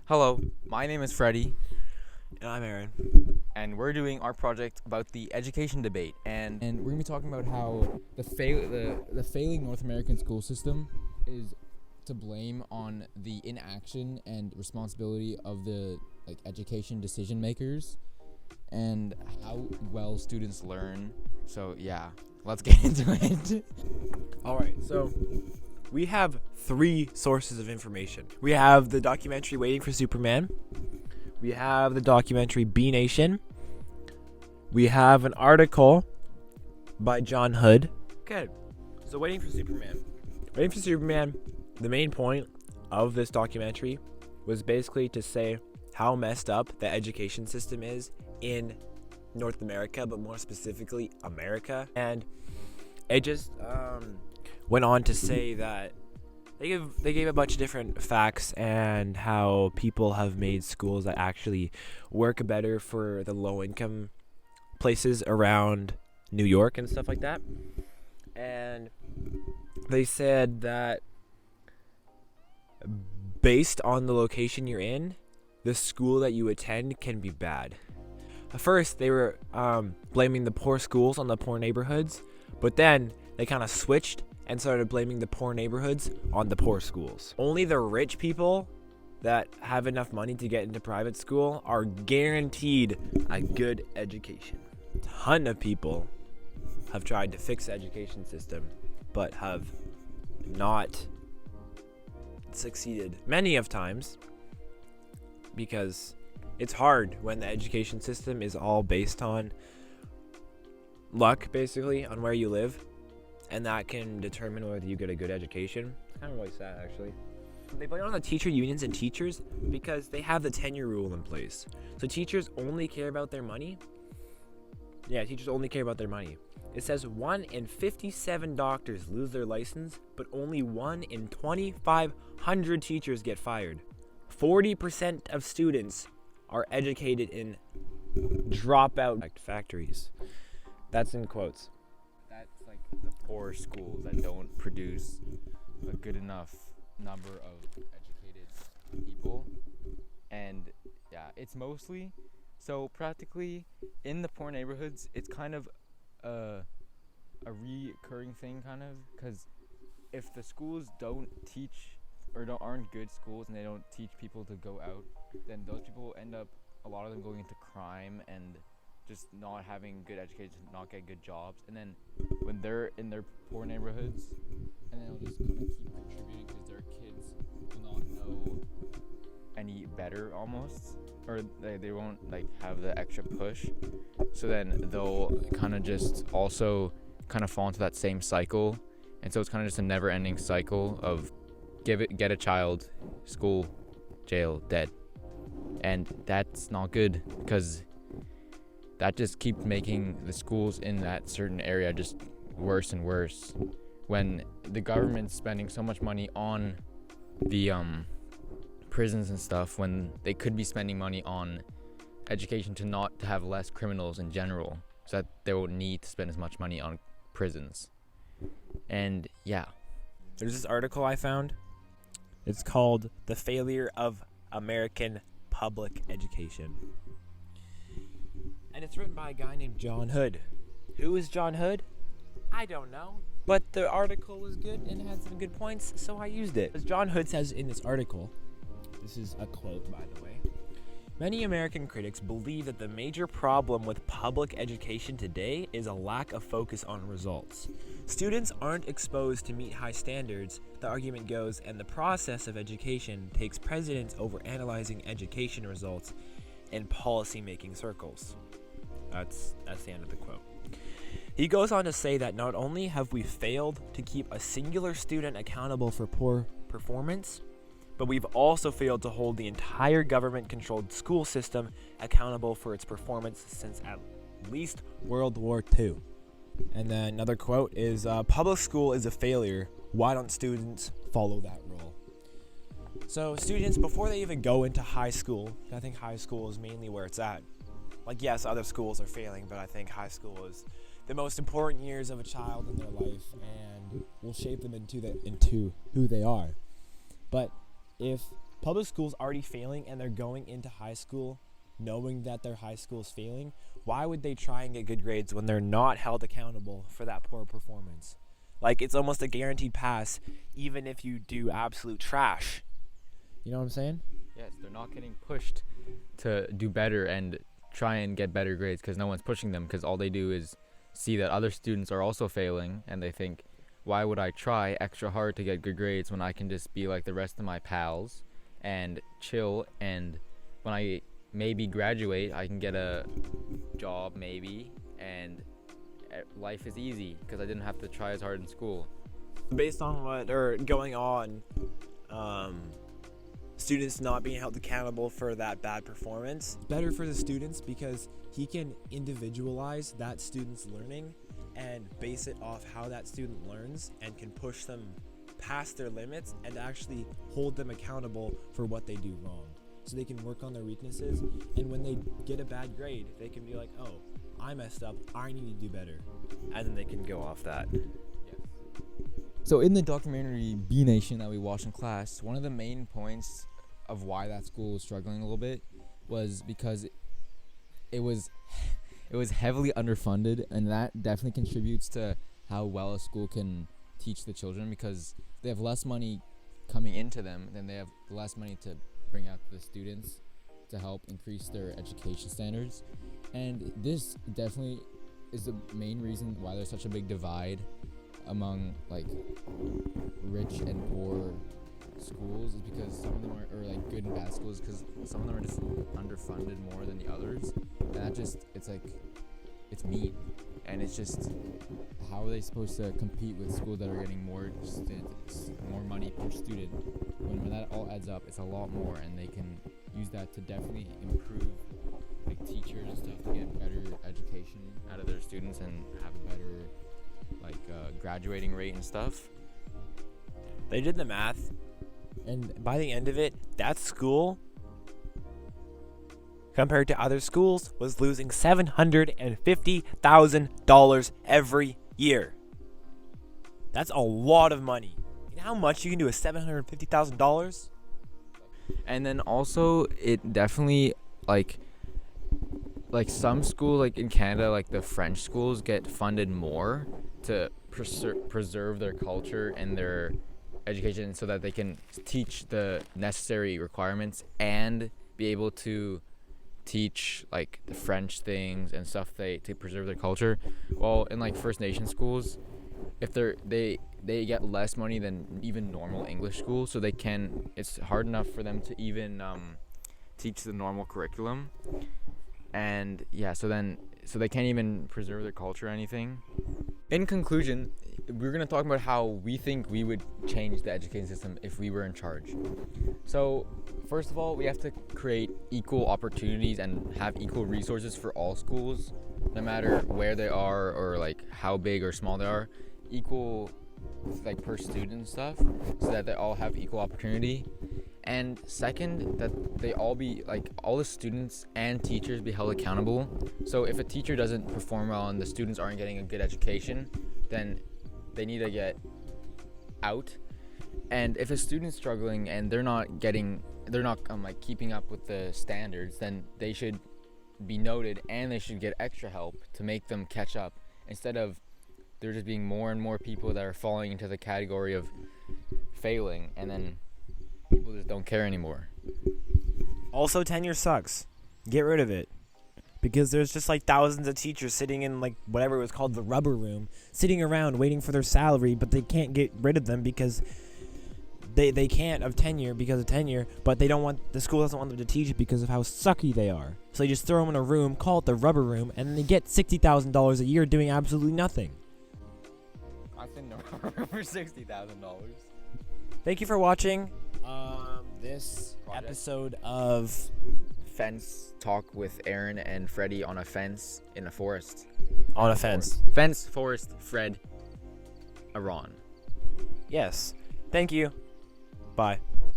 Hello, my name is Freddie, And I'm Aaron. and we're doing our project about the education debate. And we're gonna be talking about how the failing North American school system is to blame on the inaction and responsibility of the education decision makers, and how well students learn. So yeah, let's get into it. All right, so we have three sources of information. We have the documentary Waiting for Superman. We have the documentary B Nation. We have an article by John Hood. Okay, so Waiting for Superman. Waiting for Superman, the main point of this documentary was basically to say how messed up the education system is in North America, but more specifically America. And it just went on to say that they gave a bunch of different facts and how people have made schools that actually work better for the low income places around New York and stuff like that. And they said that based on the location you're in, the school that you attend can be bad. At first, they were blaming the poor schools on the poor neighborhoods, but then they kind of switched and started blaming the poor neighborhoods on the poor schools. Only the rich people that have enough money to get into private school are guaranteed a good education. A ton of people have tried to fix the education system, but have not succeeded many of times, because it's hard when the education system is all based on luck, basically, on where you live, and that can determine whether you get a good education. It's kind of really sad, actually. They blame it on the teacher unions and teachers because they have the tenure rule in place. So teachers only care about their money. Yeah, teachers only care about their money. It says 1 in 57 doctors lose their license, but only 1 in 2,500 teachers get fired. 40% of students are educated in dropout factories. That's in quotes. That's like the poor schools that don't produce a good enough number of educated people. And yeah, it's mostly so practically in the poor neighborhoods, it's kind of a recurring thing, kind of, because if the schools don't teach or aren't good schools and they don't teach people to go out, then those people end up, a lot of them, going into crime and just not having good education, not getting good jobs. And then when they're in their poor neighborhoods, and then they'll just kind of keep contributing because their kids will not know any better almost, or they won't have the extra push. So then they'll kind of just also kind of fall into that same cycle. And so it's kind of just a never-ending cycle of get a child, school, jail, dead. And that's not good, because that just keeps making the schools in that certain area just worse and worse, when the government's spending so much money on the prisons and stuff, when they could be spending money on education to have less criminals in general, so that they won't need to spend as much money on prisons. And yeah, There's this article I found. It's called "The Failure of American Public Education." And it's written by a guy named John Hood. Who is John Hood? I don't know. But the article was good and had some good points, so I used it. As John Hood says in this article, this is a quote, by the way, "Many American critics believe that the major problem with public education today is a lack of focus on results. Students aren't exposed to meet high standards, the argument goes, and the process of education takes precedence over analyzing education results in policy-making circles." That's the end of the quote. He goes on to say that not only have we failed to keep a singular student accountable for poor performance, but we've also failed to hold the entire government-controlled school system accountable for its performance since at least World War II. And then another quote is, "Public school is a failure. Why don't students follow that rule?" So students, before they even go into high school, I think high school is mainly where it's at. Yes, other schools are failing, but I think high school is the most important years of a child in their life and will shape them into who they are. But if public school's already failing and they're going into high school knowing that their high school is failing, why would they try and get good grades when they're not held accountable for that poor performance? Like, it's almost a guaranteed pass even if you do absolute trash. You know what I'm saying? Yes, they're not getting pushed to do better and try and get better grades because no one's pushing them, because all they do is see that other students are also failing and they think, why would I try extra hard to get good grades when I can just be like the rest of my pals and chill, and when I maybe graduate I can get a job maybe, and life is easy because I didn't have to try as hard in school. Based on what are going on, students not being held accountable for that bad performance, better for the students because he can individualize that student's learning and base it off how that student learns, and can push them past their limits and actually hold them accountable for what they do wrong, so they can work on their weaknesses, and when they get a bad grade they can be like, oh, I messed up, I need to do better, and then they can go off that. So in the documentary B Nation that we watched in class, one of the main points of why that school was struggling a little bit was because it was heavily underfunded, and that definitely contributes to how well a school can teach the children, because they have less money coming into them than they have less money to bring out the students to help increase their education standards. And this definitely is the main reason why there's such a big divide among like rich and poor schools, is because some of them are like good and bad schools, because some of them are just underfunded more than the others, and that just, it's like, it's mean, and it's just, how are they supposed to compete with schools that are getting more money per student, when that all adds up it's a lot more, and they can use that to definitely improve like teachers and stuff to get better education out of their students and have a better like graduating rate and stuff. They did the math, and by the end of it, that school, compared to other schools, was losing $750,000 every year. That's a lot of money. You know how much you can do with $750,000? And then also, it definitely like some school, like in Canada, like the French schools get funded more to preserve their culture and their education, so that they can teach the necessary requirements and be able to teach like the French things and stuff to preserve their culture. While in like First Nation schools, if they get less money than even normal English schools, so it's hard enough for them to even teach the normal curriculum, and yeah, so they can't even preserve their culture or anything. In conclusion, we're going to talk about how we think we would change the education system if we were in charge. So first of all, we have to create equal opportunities and have equal resources for all schools, no matter where they are or like how big or small they are, equal like per student and stuff, so that they all have equal opportunity. And second, that they all be like, all the students and teachers be held accountable. So if a teacher doesn't perform well and the students aren't getting a good education, then they need to get out. And if a student's struggling and they're not like keeping up with the standards, then they should be noted and they should get extra help to make them catch up, instead of there just being more and more people that are falling into the category of failing, and then people just don't care anymore. Also, tenure sucks. Get rid of it. Because there's just like thousands of teachers sitting in like whatever it was called, the rubber room, sitting around waiting for their salary, but they can't get rid of them because they can't of tenure, because of tenure, but the school doesn't want them to teach it because of how sucky they are. So they just throw them in a room, call it the rubber room, and then they get $60,000 a year doing absolutely nothing. I think no for $60,000. Thank you for watching this episode of Fence Talk with Aaron and Freddie on a fence in a forest. On a Fence. Fence, forest, Fred, Aaron. Yes. Thank you. Bye.